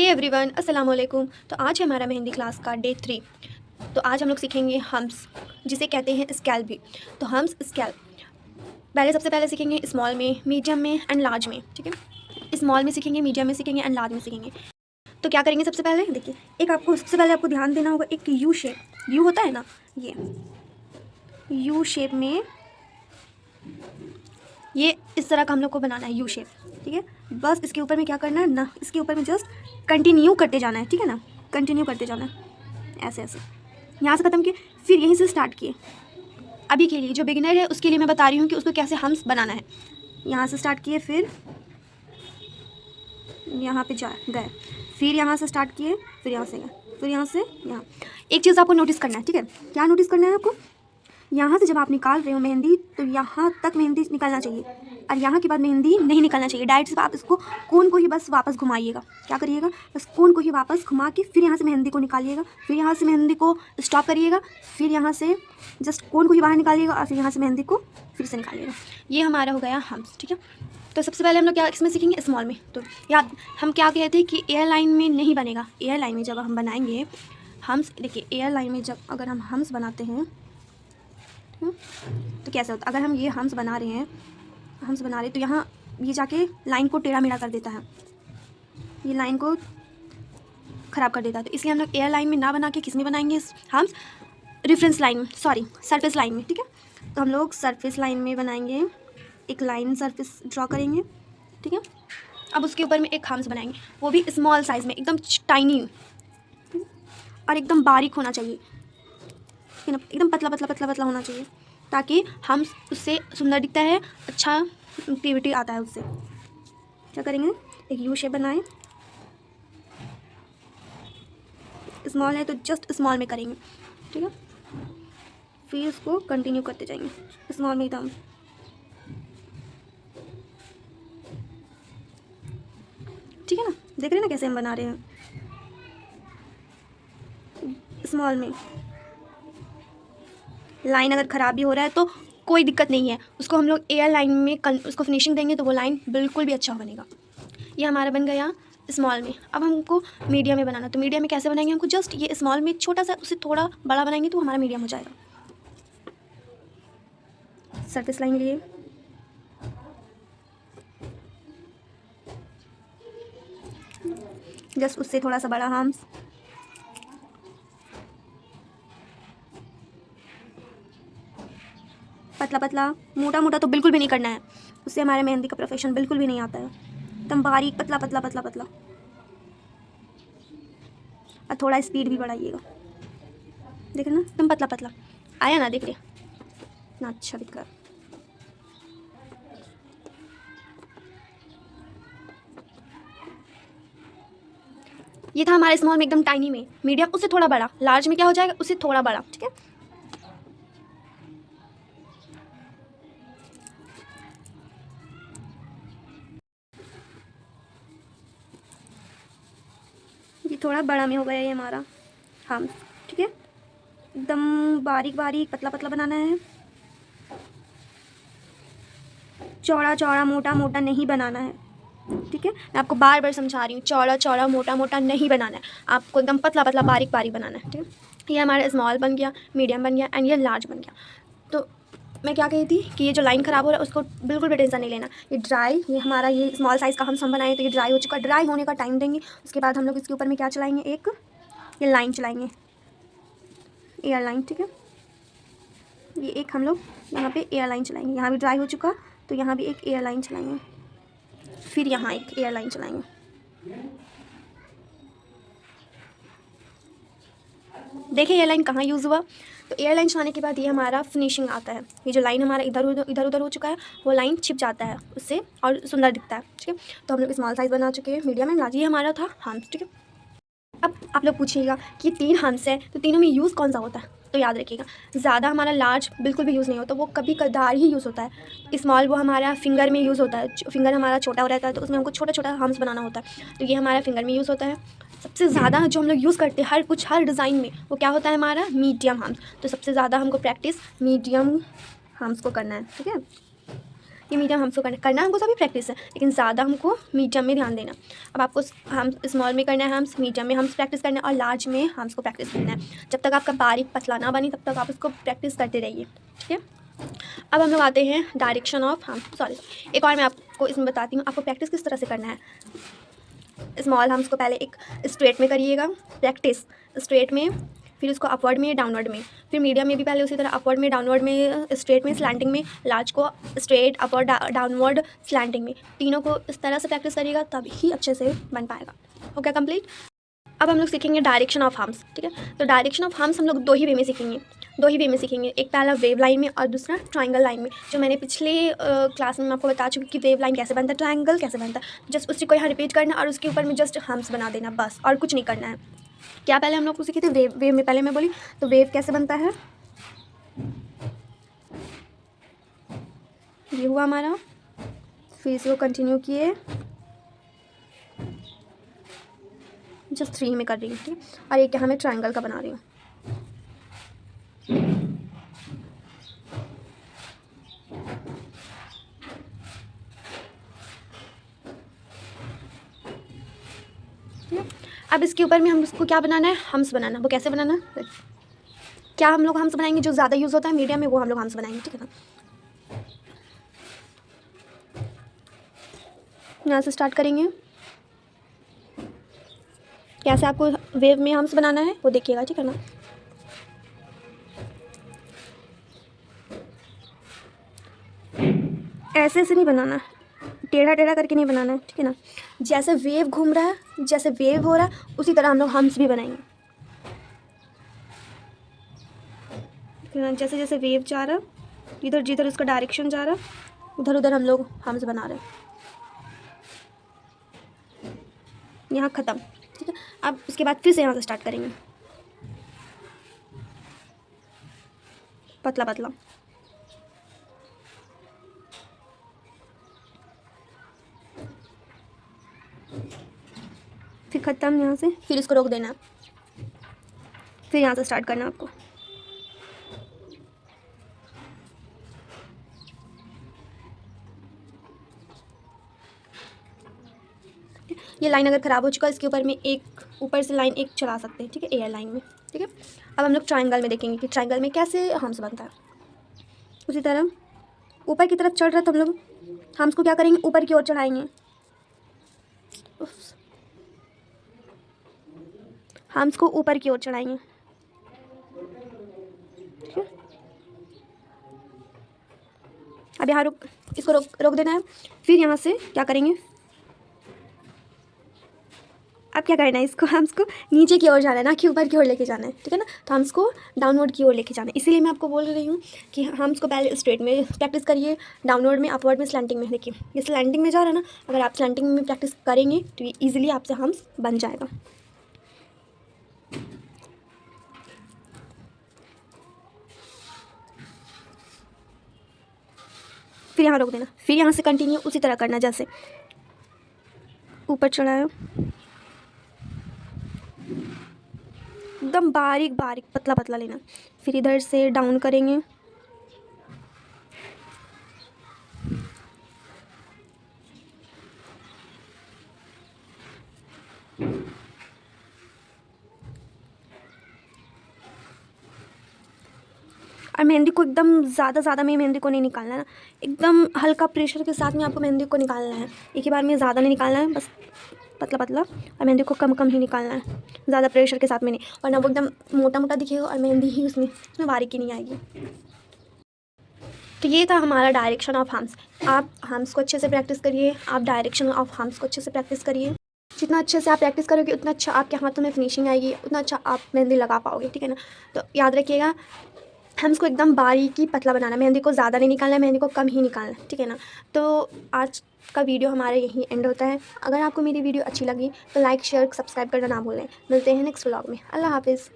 Hey everyone, अस्सलाम वालेकुम। तो आज है हमारा मेहंदी क्लास का डे 3। तो आज हम लोग सीखेंगे हम्स, जिसे कहते हैं स्केल भी। तो हम्स स्केल सबसे पहले सीखेंगे स्मॉल में, मीडियम में एंड लार्ज में। ठीक है, स्मॉल में सीखेंगे, मीडियम में सीखेंगे एंड लार्ज में सीखेंगे। तो क्या करेंगे, सबसे पहले देखिए, एक आपको सबसे पहले आपको ध्यान देना होगा, एक यू शेप, यू होता है ना, ये यू शेप में, ये इस तरह का हम लोग को बनाना है यू शेप। ठीक है, बस इसके ऊपर में क्या करना है ना, इसके ऊपर में जस्ट कंटिन्यू करते जाना है। ठीक है ना, कंटिन्यू करते जाना है ऐसे ऐसे, यहाँ से ख़त्म किए, फिर यहीं से स्टार्ट किए। अभी के लिए जो बिगिनर है उसके लिए मैं बता रही हूँ कि उसको कैसे हम्स बनाना है। यहाँ से स्टार्ट किए, फिर यहाँ पे जा गए, फिर यहाँ से स्टार्ट किए, फिर यहाँ से गए, फिर यहाँ से यहाँ। एक चीज़ आपको नोटिस करना है। ठीक है, क्या नोटिस करना है आपको, यहाँ से जब आप निकाल रहे हो मेहंदी तो यहाँ तक मेहंदी निकलना चाहिए, और यहाँ के बाद मेहंदी नहीं निकलना चाहिए। डायरेक्ट से आप इसको कोन को ही बस वापस घुमाइएगा। क्या करिएगा, बस कोन को ही वापस घुमा के फिर यहाँ से मेहंदी को निकालिएगा, फिर यहाँ से मेहंदी को स्टॉप करिएगा, फिर यहाँ से जस्ट कोन को ही बाहर निकालिएगा, और फिर यहाँ से मेहंदी को फिर से निकालिएगा। ये हमारा हो गया हम्स। ठीक है, तो सबसे पहले हम लोग क्या इसमें सीखेंगे, स्मॉल में। तो याद हम क्या कहते हैं कि एयर लाइन में नहीं बनेगा। एयर लाइन में जब हम बनाएंगे हम्स, देखिए एयर लाइन में जब अगर हम हम्स बनाते हैं तो कैसे होता है, अगर हम ये हम्स बना रहे हैं, हम्स बना रहे हैं तो यहाँ ये जाके लाइन को टेढ़ा मेढ़ा कर देता है, ये लाइन को ख़राब कर देता है। तो इसलिए हम लोग एयर लाइन में ना बना के किस में बनाएंगे हम्स, रेफरेंस लाइन में, सॉरी सरफेस लाइन में। ठीक है, तो हम लोग सरफेस लाइन में बनाएंगे, एक लाइन सरफेस ड्रॉ करेंगे। ठीक है, अब उसके ऊपर में एक हम्स बनाएंगे, वो भी स्मॉल साइज़ में, एकदम टाइनी और एकदम बारीक होना चाहिए, एकदम पतला पतला पतला पतला होना चाहिए, ताकि हम उससे सुंदर दिखता है, अच्छा क्रिएटिविटी आता है उससे। क्या करेंगे, एक यू शेप बनाएं, स्मॉल है तो जस्ट स्मॉल में करेंगे। ठीक है, फिर उसको कंटिन्यू करते जाएंगे स्मॉल में एकदम। ठीक है ना, देख रहे हैं ना कैसे हम बना रहे हैं स्मॉल में। लाइन अगर ख़राब भी हो रहा है तो कोई दिक्कत नहीं है, उसको हम लोग एयर लाइन में उसको फिनिशिंग देंगे तो वो लाइन बिल्कुल भी अच्छा बनेगा। ये हमारा बन गया स्मॉल में। अब हमको मीडियम में बनाना, तो मीडियम में कैसे बनाएंगे, हमको जस्ट ये स्मॉल में छोटा सा, उससे थोड़ा बड़ा बनाएंगे तो हमारा मीडियम हो जाएगा। सरफेस लाइन लिए, जस्ट उससे थोड़ा सा बड़ा हम्स, पतला पतला, मोटा मोटा तो बिल्कुल भी नहीं करना है, उससे हमारे मेहंदी का प्रोफेशन बिल्कुल भी नहीं आता है। एकदम बारीक पतला पतला पतला पतला, और थोड़ा स्पीड भी बढ़ाइएगा। देख रहे ना, एकदम पतला पतला आया ना, देख रहे ना, अच्छा दिख रहा है। ये था हमारे स्मॉल में एकदम टाइनी में, मीडियम उससे थोड़ा बड़ा, लार्ज में क्या हो जाएगा, उससे थोड़ा बड़ा। ठीक है, ये थोड़ा बड़ा में हो गया ये हमारा हम्स। ठीक है, एकदम बारीक बारीक पतला पतला बनाना है, चौड़ा चौड़ा मोटा मोटा नहीं बनाना है। ठीक है, मैं आपको बार बार समझा रही हूँ, चौड़ा चौड़ा मोटा मोटा नहीं बनाना है, आपको एकदम पतला पतला बारीक बारीक बनाना है। ठीक है, ये हमारा स्मॉल बन गया, मीडियम बन गया एंड ये लार्ज बन गया। तो मैं क्या कही थी कि ये जो लाइन ख़राब हो रहा है उसको बिल्कुल भी टेंशन नहीं लेना। ये ड्राई, ये हमारा ये स्मॉल साइज़ का हम बनाए तो ये ड्राई हो चुका, ड्राई होने का टाइम देंगे। उसके बाद हम लोग इसके ऊपर में क्या चलाएंगे, एक ये लाइन चलाएंगे, एयर लाइन। ठीक है, ये एक हम लोग यहाँ पे एयर लाइन चलाएंगे, यहाँ भी ड्राई हो चुका तो यहाँ भी एक एयर लाइन चलाएंगे, फिर यहाँ एक एयर लाइन चलाएंगे। देखिए एयर लाइन कहाँ यूज़ हुआ, तो एयर लाइन चलाने के बाद ये हमारा फिनिशिंग आता है। ये जो लाइन हमारा इधर उधर हो चुका है वो लाइन छिप जाता है उससे और सुंदर दिखता है। ठीक है, तो हम लोग स्मॉल साइज़ बना चुके हैं, मीडियम एंड लार्ज। ये हमारा था हम्स। ठीक है, अब आप लोग पूछिएगा कि 3 हम्स है तो तीनों में यूज़ कौन सा होता है, तो याद रखिएगा ज़्यादा हमारा लार्ज बिल्कुल भी यूज़ नहीं होता, वो कभी कदार ही यूज़ होता है। स्मॉल वो हमारा फिंगर में यूज़ होता है, फिंगर हमारा छोटा हो रहता है तो उसमें हमको छोटा छोटा हम्स बनाना होता है, तो ये हमारा फिंगर में यूज़ होता है। सबसे ज़्यादा जो हम लोग यूज़ करते हैं हर डिज़ाइन में वो क्या होता है, हमारा मीडियम हम्स। तो सबसे ज़्यादा हमको प्रैक्टिस मीडियम हम्स को करना है। ठीक है, ये मीडियम हमको करना हमको सभी प्रैक्टिस है, लेकिन ज़्यादा हमको मीडियम में ध्यान देना। अब आपको हम स्मॉल में करना है, हम्स मीडियम में हम्स प्रैक्टिस करना है, और लार्ज में हम्स को प्रैक्टिस करना है। जब तक आपका बारीक पतला ना बने तब तक आप उसको प्रैक्टिस करते रहिए, ठीक है। अब हम लोग आते हैं डायरेक्शन ऑफ सॉरी, एक और मैं आपको इसमें बताती हूँ आपको प्रैक्टिस किस तरह से करना है। स्मॉल हम्स को पहले एक स्ट्रेट में करिएगा प्रैक्टिस, स्ट्रेट में, फिर उसको अपवर्ड में, डाउनवर्ड में, फिर मीडियम में भी पहले उसी तरह अपवर्ड में, डाउनवर्ड में, स्ट्रेट में, स्लैंटिंग में, लार्ज को स्ट्रेट, अपवर्ड, डाउनवर्ड, स्लैंटिंग में, तीनों को इस तरह से प्रैक्टिस करिएगा तभी अच्छे से बन पाएगा। Okay complete. अब हम लोग सीखेंगे डायरेक्शन ऑफ हम्स, ठीक है। तो डायरेक्शन ऑफ हम्स हम लोग दो ही वे में सीखेंगे, एक पहला वेव लाइन में और दूसरा ट्रायंगल लाइन में। जो मैंने पिछले क्लास में मैं आपको बता चुकी कि वेव लाइन कैसे बनता है, ट्रायंगल कैसे बनता है, जस्ट उसी को यहाँ रिपीट करना और उसके ऊपर में जस्ट हम्स बना देना, बस और कुछ नहीं करना है। क्या पहले हम लोग को सीखे थे वेव में, पहले मैं बोली तो वेव कैसे बनता है, ये हुआ हमारा, फिर इसको कंटिन्यू किए, जस्ट 3 में कर रही हूँ, ठीक है। और एक यहाँ मैं ट्रायंगल का बना रही हूँ। अब इसके ऊपर में हम उसको क्या बनाना है, हम्स बनाना। वो कैसे बनाना है, क्या हम लोग हम्स बनाएंगे, जो ज़्यादा यूज़ होता है मीडियम में वो हम लोग हम्स बनाएंगे, ठीक है ना। यहाँ से स्टार्ट करेंगे, कैसे आपको वेव में हम्स बनाना है वो देखिएगा, ठीक है ना। ऐसे नहीं बनाना है, टेढ़ा टेढ़ा करके नहीं बनाना है, ठीक है ना। जैसे वेव घूम रहा है, जैसे वेव हो रहा है, उसी तरह हम लोग हम्स भी बनाएंगे, ठीक है ना। जैसे जैसे वेव जा रहा, इधर जिधर उसका डायरेक्शन जा रहा, उधर उधर हम लोग हम्स बना रहे हैं। यहाँ ख़त्म, ठीक है। अब उसके बाद फिर से यहाँ से स्टार्ट करेंगे, पतला पतला, फिर ख़त्म यहाँ से, फिर इसको रोक देना, फिर यहाँ से स्टार्ट करना आपको। ये लाइन अगर ख़राब हो चुका है, इसके ऊपर में एक ऊपर से लाइन एक चला सकते हैं, ठीक है, एयर लाइन में, ठीक है। अब हम लोग ट्रायंगल में देखेंगे कि ट्रायंगल में कैसे हम्स बनता है। उसी तरह ऊपर की तरफ चढ़ रहा है तो हम लोग हम्स को क्या करेंगे, ऊपर की ओर चढ़ाएंगे, हम्स को ऊपर की ओर चढ़ाएंगे, ठीक है। अब यहाँ इसको रोक देना है, फिर यहाँ से क्या करेंगे, अब क्या करना है, इसको हम्स को नीचे की ओर जाना है, ना कि ऊपर की ओर लेके जाना है, ठीक है ना। तो हम्स को डाउनवर्ड की ओर लेके जाना है, इसीलिए मैं आपको बोल रही हूँ कि हम्स को पहले स्ट्रेट में प्रैक्टिस करिए, डाउनवर्ड में, अपवर्ड में, स्लैंटिंग में। देखिए ये स्लैंटिंग में जा रहा है ना, अगर आप स्लैंटिंग में प्रैक्टिस करेंगे तो ये ईजिली आपसे हम्स बन जाएगा। फिर यहाँ रोक देना, फिर यहाँ से कंटिन्यू उसी तरह करना, जैसे ऊपर चढ़ाया, एकदम बारीक बारीक पतला पतला लेना, फिर इधर से डाउन करेंगे, और मेहंदी को एकदम ज़्यादा में मेहंदी को नहीं निकालना है ना, एकदम हल्का प्रेशर के साथ में आपको मेहंदी को निकालना है। एक ही बार में ज़्यादा नहीं निकालना है, बस पतला पतला, और मेहंदी को कम ही निकालना है, ज़्यादा प्रेशर के साथ में नहीं, वरना वो एकदम मोटा दिखेगा और मेहंदी ही उसमें बारीकी नहीं आएगी। तो ये था हमारा डायरेक्शन ऑफ हम्स। आप हम्स को अच्छे से प्रैक्टिस करिए, आप डायरेक्शन ऑफ हम्स को अच्छे से प्रैक्टिस करिए। जितना अच्छे से आप प्रैक्टिस करोगे उतना अच्छा आपके हाथों में फिनिशिंग आएगी, उतना अच्छा आप मेहंदी लगा पाओगे, ठीक है ना। तो याद रखिएगा, हम्स को एकदम बारीकी पतला बनाना, मेहंदी को ज़्यादा नहीं निकालना है, मेहंदी को कम ही निकालना है, ठीक है ना। तो आज का वीडियो हमारा यहीं एंड होता है। अगर आपको मेरी वीडियो अच्छी लगी तो लाइक शेयर सब्सक्राइब करना ना भूलें। मिलते हैं नेक्स्ट व्लॉग में। अल्लाह हाफिज़।